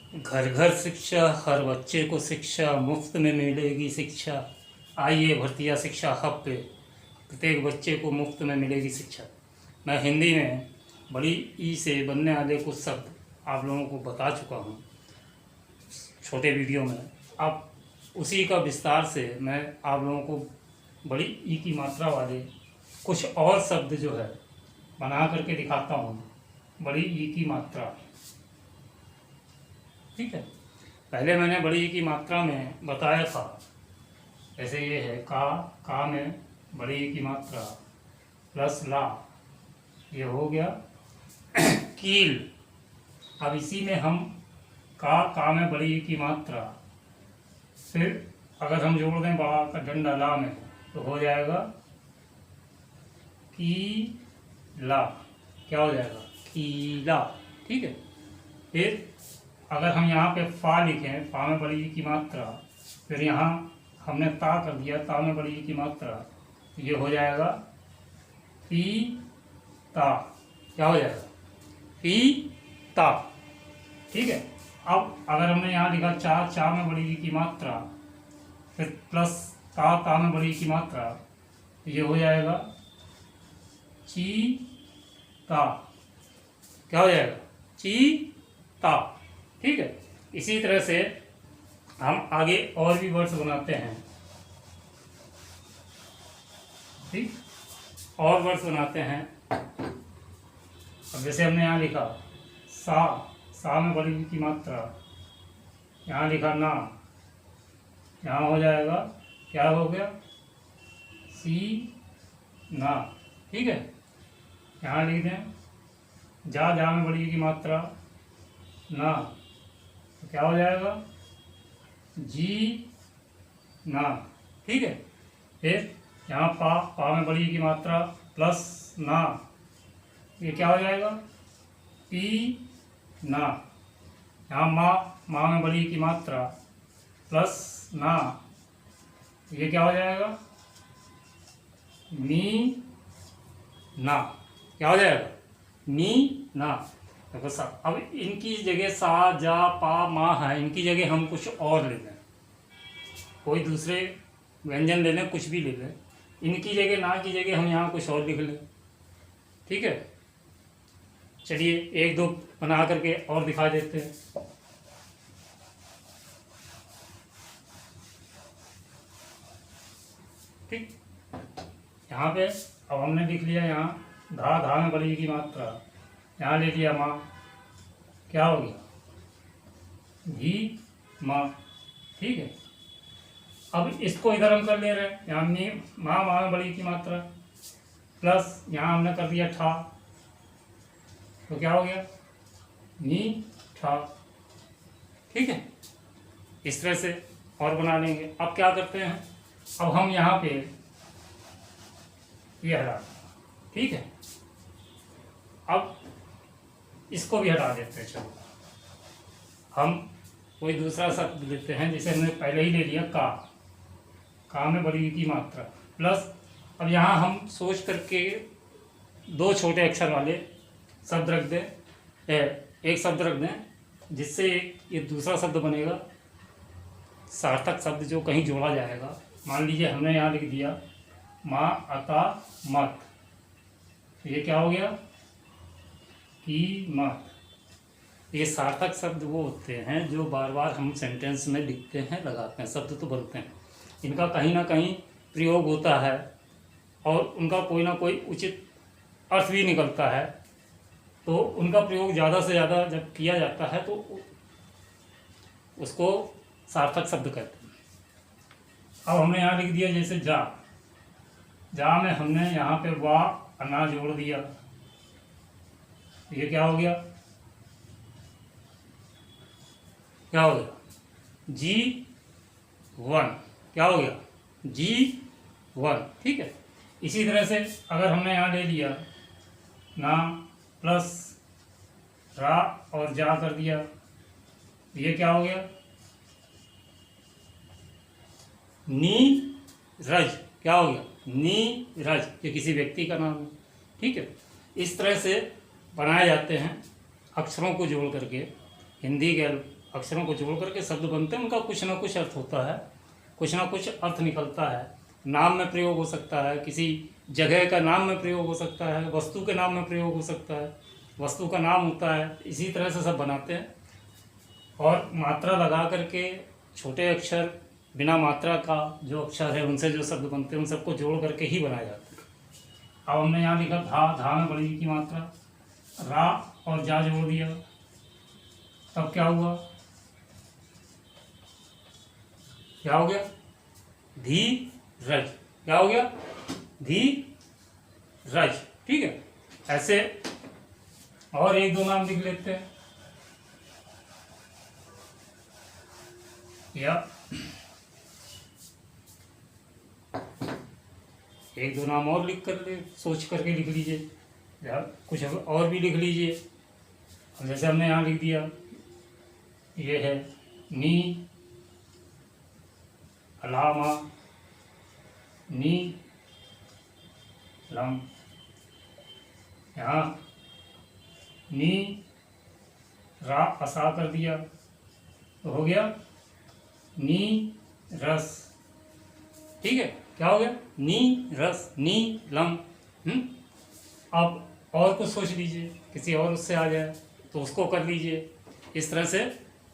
घर घर शिक्षा, हर बच्चे को शिक्षा, मुफ्त में मिलेगी शिक्षा। आइए भर्तिया शिक्षा हब पे, प्रत्येक बच्चे को मुफ्त में मिलेगी शिक्षा। मैं हिंदी में बड़ी ई से बनने वाले कुछ शब्द आप लोगों को बता चुका हूँ छोटे वीडियो में। अब उसी का विस्तार से मैं आप लोगों को बड़ी ई की मात्रा वाले कुछ और शब्द जो है बना करके दिखाता हूँ। बड़ी ई की मात्रा, ठीक है। पहले मैंने बड़ी ई की मात्रा में बताया था, जैसे ये है का में बड़ी ई की मात्रा प्लस ला, ये हो गया कील। अब इसी में हम का में बड़ी ई की मात्रा, फिर अगर हम जोड़ दें बा का डंडा ला में तो हो जाएगा कीला। क्या हो जाएगा? कीला, ठीक है। फिर अगर हम यहाँ पे फा लिखें, फा में बड़ी ई की मात्रा, फिर यहाँ हमने ता कर दिया, ता में बड़ी ई की मात्रा, तो ये हो जाएगा पी ता। क्या हो जाएगा? पी ता, ठीक है। अब अगर हमने यहाँ लिखा चा में बड़ी ई की मात्रा, फिर प्लस ता में बड़ी ई की मात्रा, तो ये हो जाएगा ची ता। क्या हो जाएगा? ची ता, ठीक है। इसी तरह से हम आगे और भी वर्ड्स बनाते हैं, ठीक, और वर्ड्स बनाते हैं। अब जैसे हमने यहाँ लिखा सा में बड़ी की मात्रा, यहाँ लिखा ना, यहाँ हो जाएगा क्या हो गया? सी ना, ठीक है। यहाँ लिख दें जा में बड़ी की मात्रा ना, तो क्या हो जाएगा? जी ना, ठीक है। फिर यहाँ पा में बड़ी की मात्रा प्लस ना, ये क्या हो जाएगा? पी ना। यहाँ माँ में बड़ी की मात्रा प्लस ना, ये क्या हो जाएगा? मी ना। क्या हो जाएगा? मी ना। देखो सा, अब इनकी जगह सा जा पा मा है, इनकी जगह हम कुछ और ले लें, कोई दूसरे व्यंजन ले लें, कुछ भी ले लें। इनकी जगह ना की जगह हम यहाँ कुछ और लिख लें, ठीक है। चलिए एक दो बना करके और दिखा देते हैं। ठीक, यहाँ पे अब हमने लिख लिया, यहाँ धा में बड़ी की मात्रा, यहाँ ले लिया माँ, क्या हो गया? घी माँ, ठीक है। अब इसको इधर हम कर ले रहे हैं, यहाँ नी माँ में बड़ी की मात्रा प्लस यहाँ हमने कर दिया ठा, तो क्या हो गया? नी ठा, ठीक है। इस तरह से और बना लेंगे। अब क्या करते हैं, अब हम यहाँ पे ये हटा, ठीक है। अब इसको भी हटा देते हैं। चलो हम कोई दूसरा शब्द लेते हैं, जैसे हमने पहले ही ले लिया का में बड़ी की मात्रा प्लस, अब यहाँ हम सोच करके दो छोटे अक्षर वाले शब्द रख दें, एक शब्द रख दें, जिससे ये दूसरा शब्द बनेगा सार्थक शब्द जो कहीं जोड़ा जाएगा। मान लीजिए हमने यहाँ लिख दिया माँ अता मत, तो ये क्या हो गया? कीमत। ये सार्थक शब्द वो होते हैं जो बार बार हम सेंटेंस में लिखते हैं, लगाते हैं, शब्द तो बनते हैं, इनका कहीं ना कहीं प्रयोग होता है और उनका कोई ना कोई उचित अर्थ भी निकलता है। तो उनका प्रयोग ज़्यादा से ज़्यादा जब किया जाता है तो उसको सार्थक शब्द कहते हैं। अब हमने यहाँ लिख दिया जैसे जा में हमने यहाँ पे वाह अना जोड़ दिया, ये क्या हो गया? क्या हो गया? G1। क्या हो गया? G1, ठीक है। इसी तरह से अगर हमने यहाँ ले लिया ना प्लस रा और जा कर दिया, ये क्या हो गया? नीरज। क्या हो गया? नीरज, ये किसी व्यक्ति का नाम है, ठीक है। इस तरह से बनाए जाते हैं अक्षरों को जोड़ करके हिंदी के अक्षरों को जोड़ करके शब्द बनते हैं, उनका कुछ ना कुछ अर्थ होता है, कुछ ना कुछ अर्थ निकलता है। नाम में प्रयोग हो सकता है, किसी जगह का नाम में प्रयोग हो सकता है, वस्तु के नाम में प्रयोग हो सकता है, वस्तु का नाम होता है। इसी तरह से सब बनाते हैं। और मात्रा लगा करके छोटे अक्षर बिना मात्रा का जो अक्षर है उनसे जो शब्द बनते हैं उन सबको जोड़ करके ही बनाए जाते हैं। अब हमने यहाँ लिखा धा, धा में बड़ी की मात्रा, रा और जा जोड़ दिया, तब क्या हुआ, क्या हो गया, धी रज। क्या हो गया, धी रज। ठीक है, ऐसे और एक दो नाम लिख लेते हैं। या एक दो नाम और लिख कर ले, सोच करके लिख लीजिए, या कुछ और भी लिख लीजिए। जैसे हमने यहाँ लिख दिया, ये है नी अलामा, नी लम। यहाँ नी रा असा कर दिया तो हो गया नी रस। ठीक है, क्या हो गया, नी रस, नी लम। अब और कुछ सोच लीजिए, किसी और उससे आ जाए तो उसको कर लीजिए। इस तरह से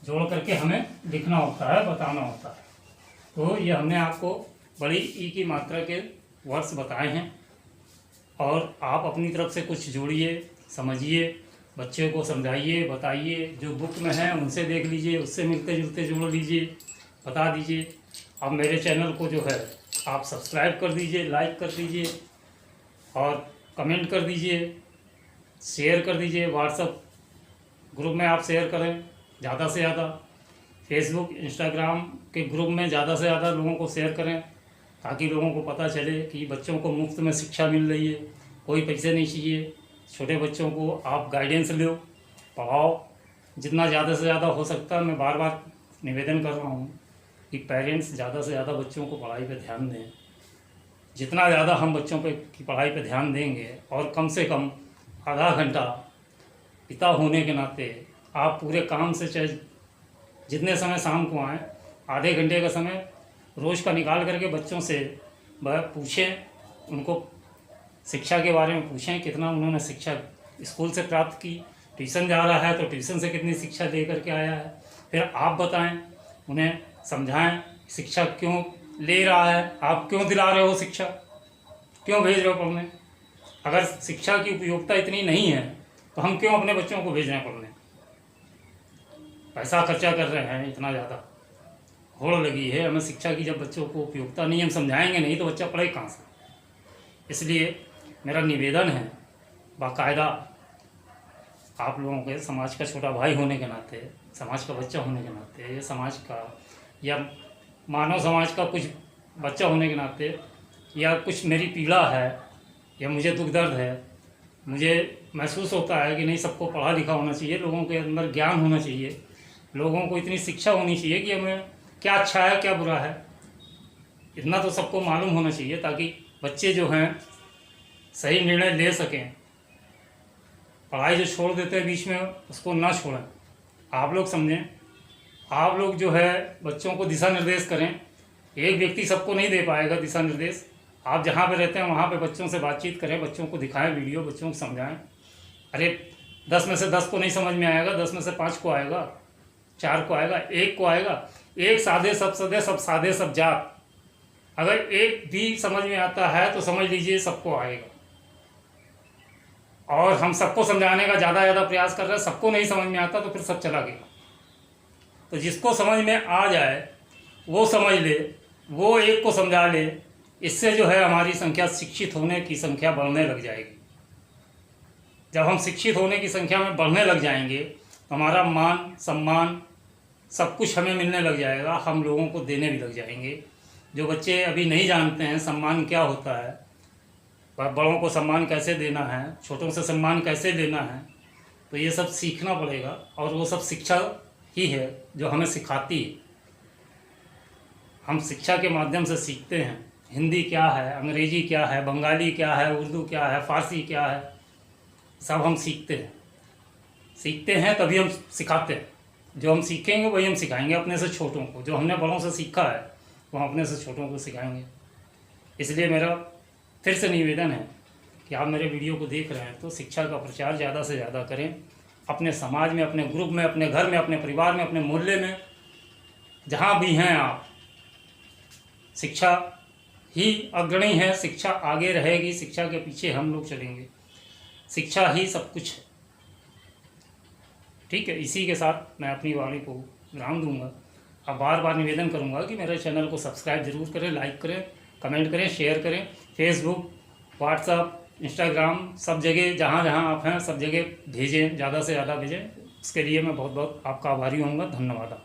जोड़ करके हमें लिखना होता है, बताना होता है। तो ये हमने आपको बड़ी ई की मात्रा के वर्ड्स बताए हैं, और आप अपनी तरफ से कुछ जोड़िए, समझिए, बच्चे को समझाइए, बताइए। जो बुक में है उनसे देख लीजिए, उससे मिलते जुलते जोड़ लीजिए, बता दीजिए। अब मेरे चैनल को जो है आप सब्सक्राइब कर दीजिए, लाइक कर दीजिए और कमेंट कर दीजिए, शेयर कर दीजिए। व्हाट्सएप ग्रुप में आप शेयर करें ज़्यादा से ज़्यादा, फेसबुक इंस्टाग्राम के ग्रुप में ज़्यादा से ज़्यादा लोगों को शेयर करें, ताकि लोगों को पता चले कि बच्चों को मुफ्त में शिक्षा मिल रही है, कोई पैसे नहीं चाहिए। छोटे बच्चों को आप गाइडेंस लो, पढ़ाओ जितना ज़्यादा से ज़्यादा हो सकता है। मैं बार बार निवेदन कर रहा हूँ कि पेरेंट्स ज़्यादा से ज़्यादा बच्चों को पढ़ाई पे ध्यान दें। जितना ज़्यादा हम बच्चों पे की पढ़ाई पे ध्यान देंगे, और कम से कम आधा घंटा पिता होने के नाते आप पूरे काम से चाहे जितने समय शाम को आएँ, आधे घंटे का समय रोज़ का निकाल करके बच्चों से वह पूछें, उनको शिक्षा के बारे में पूछें, कितना उन्होंने शिक्षा स्कूल से प्राप्त की। ट्यूशन जा रहा है तो ट्यूशन से कितनी शिक्षा ले करके आया है, फिर आप बताएं, उन्हें समझाएं शिक्षा क्यों ले रहा है, आप क्यों दिला रहे हो शिक्षा, क्यों भेज रहे हो पढ़ने। अगर शिक्षा की उपयोगिता इतनी नहीं है तो हम क्यों अपने बच्चों को भेज रहे हैं पढ़ने। पैसा खर्चा कर रहे हैं इतना ज़्यादा, होड़ लगी है हमें शिक्षा की, जब बच्चों को उपयोगिता नहीं, हम समझाएंगे नहीं तो बच्चा पढ़े कहाँ से। इसलिए मेरा निवेदन है, बाकायदा आप लोगों के समाज का छोटा भाई होने के नाते, समाज का बच्चा होने के नाते, ये समाज का या मानव समाज का कुछ बच्चा होने के नाते, या कुछ मेरी पीड़ा है या मुझे दुख दर्द है, मुझे महसूस होता है कि नहीं, सबको पढ़ा लिखा होना चाहिए, लोगों के अंदर ज्ञान होना चाहिए, लोगों को इतनी शिक्षा होनी चाहिए कि हमें क्या अच्छा है क्या बुरा है, इतना तो सबको मालूम होना चाहिए, ताकि बच्चे जो हैं सही निर्णय ले सकें। पढ़ाई जो छोड़ देते हैं बीच में उसको ना छोड़ें। आप लोग समझें, आप लोग जो है बच्चों को दिशा निर्देश करें। एक व्यक्ति सबको नहीं दे पाएगा दिशा निर्देश। आप जहाँ पे रहते हैं वहाँ पे बच्चों से बातचीत करें, बच्चों को दिखाएं वीडियो, बच्चों को समझाएं। अरे 10 में से 10 को नहीं समझ में आएगा, 10 में से 5 को आएगा, 4 को आएगा, 1 को आएगा। एक साधे सब सदे, सब साधे सब जात। अगर एक भी समझ में आता है तो समझ लीजिए सबको आएगा। और हम सबको समझाने का ज़्यादा प्रयास कर रहे हैं, सबको नहीं समझ में आता तो फिर सब चला गया। तो जिसको समझ में आ जाए वो समझ ले, वो एक को समझा ले। इससे जो है हमारी संख्या, शिक्षित होने की संख्या बढ़ने लग जाएगी। जब हम शिक्षित होने की संख्या में बढ़ने लग जाएंगे तो हमारा मान सम्मान सब कुछ हमें मिलने लग जाएगा, हम लोगों को देने भी लग जाएंगे। जो बच्चे अभी नहीं जानते हैं सम्मान क्या होता है, बड़ों को सम्मान कैसे देना है, छोटों से सम्मान कैसे लेना है, तो ये सब सीखना पड़ेगा। और वो सब शिक्षा ही है जो हमें सिखाती है। हम शिक्षा के माध्यम से सीखते हैं। हिंदी क्या है, अंग्रेजी क्या है, बंगाली क्या है, उर्दू क्या है, फारसी क्या है, सब हम सीखते हैं तभी हम सिखाते हैं। जो हम सीखेंगे वही हम सिखाएंगे अपने से छोटों को। जो हमने बड़ों से सीखा है वो हम अपने से छोटों को सिखाएंगे। इसलिए मेरा फिर से निवेदन है कि आप मेरे वीडियो को देख रहे हैं तो शिक्षा का प्रचार ज़्यादा से ज़्यादा करें। अपने समाज में, अपने ग्रुप में, अपने घर में, अपने परिवार में, अपने मोहल्ले में, जहाँ भी हैं आप, शिक्षा ही अग्रणी है, शिक्षा आगे रहेगी, शिक्षा के पीछे हम लोग चलेंगे, शिक्षा ही सब कुछ है। ठीक है, इसी के साथ मैं अपनी वाणी को विराम दूंगा। अब बार बार निवेदन करूंगा कि मेरे चैनल को सब्सक्राइब जरूर करें, लाइक करें, कमेंट करें, शेयर करें। फेसबुक, व्हाट्सअप, इंस्टाग्राम, सब जगह जहाँ जहाँ आप हैं सब जगह भेजें, ज़्यादा से ज़्यादा भेजें। उसके लिए मैं बहुत बहुत आपका आभारी होऊंगा। धन्यवाद।